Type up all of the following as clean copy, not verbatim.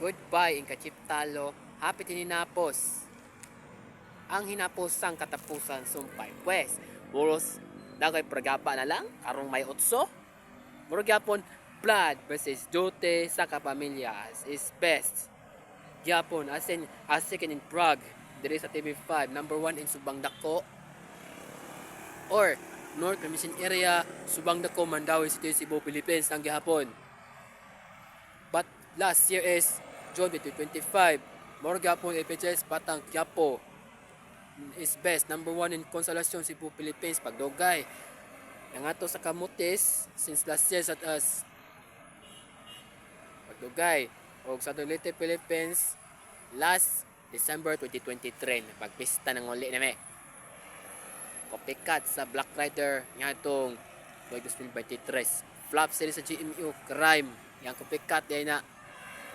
Goodbye, Encancheaptaloflop, HAPIT NING HINAPOS. Ang hinapos sang katapusan sumpay. Pues, pulos, dagay pragapa na lang, karong may utso. Murag yapon, blood versus duty sa Kapamilya is best. Gihapon, asin, asikin in Prague, diri sa TV5, number 1 in Subang Dako. Or, North Commission Area, Subang Dako, Mandaue City Cebu Philippines, ang gihapon. But last year is June 2025. Murag yapon, PWES Batang Quiapo is best, number 1 in Consolation Cebu Philippines, pagdugay. Nangato sa Camotes since last year sa as pagdugay o sa Leyte Philippines last December 2023 pagpista ng uli na may copycat sa Black Rider nga itong 2023 flop series sa gmeww crime yang copycat yan na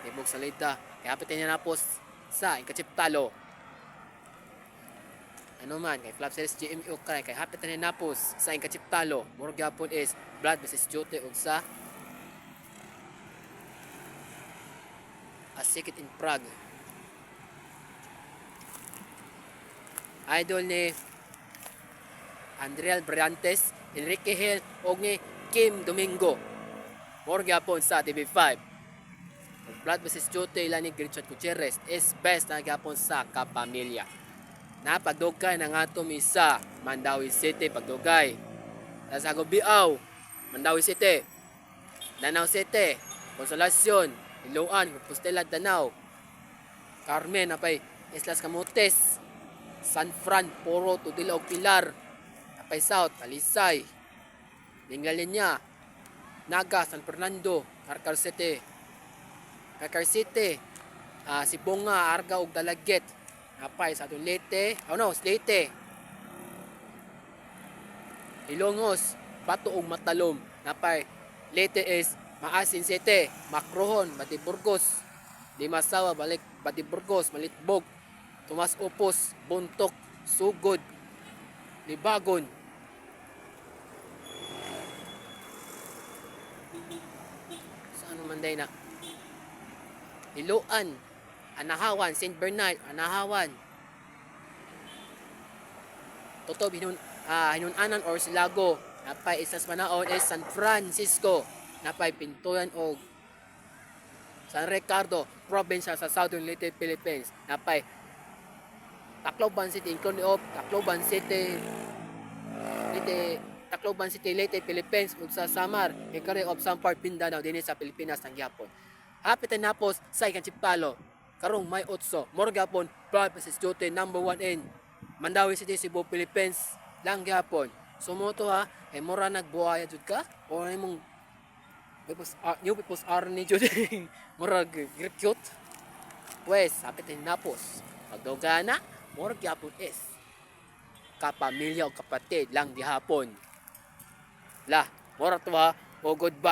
tibog sa Leyte kaya HAPIT NING HINAPOS sa Encancheaptaloflop ano man kay flop series gmeww crime kay HAPIT NING HINAPOS sa Encancheaptaloflop murag gyapon is blood versus duty ug sa asikit in Prague. Idol ni Andreal Brillantes, Enrique Hill og ni Kim Domingo. Murag gyapon sa TV5. Blood versus duty ilan ni Richard Gutierrez is best na gyapon sa Kapamilya. Napagdugay na nga isa Mandaue City pagdugay. Sa Gubiaw, Mandaue City, Danau City, Consolacion, Iloan, Compostela, Danau, Carmen, apay Islas Camotes, San Fran, Poro, Tudela og Pilar, apay South, Talisay, Lingalinya, Naga, San Fernando, Carcar City, Sibonga, Arga ug Dalaget, apay sa Leyte, Leyte, Ilongos, Bato ug Matalom, apay Leyte is Maasin City, Macrohon, Batiburgos, Limasawa, Batiburgos, Malitbog, Tomas Upos, Buntok, Sugod, Libagon. Saan man day na? Iloan, Anahawan, St. Bernard, Anahawan. Totob, Hinunanan or Silago. Napay isas manaon is San Francisco. Napay Pintuan og San Ricardo, probinsya sa Southern Leyte, Philippines. Napay Tacloban City, including of Tacloban City, Leyte, Philippines, ug sa Samar, ikari of Sampar, Mindanao, dinhi sa Pilipinas ang gihapon. HAPIT NING HINAPOS sa Encancheaptaloflop, karong may utso, murag gyapon, blood versus duty, number 1 in Mandaue City, Cebu, Philippines, lang gihapon. Sumoto ha, ay mura nagbuwaya jud ka, o imong new people's army jud murag recuit. Pues HAPIT NING HINAPOS pagdugana murag gyapon is kapamilya o kapatid lang gihapon la murag to ha o goodbye.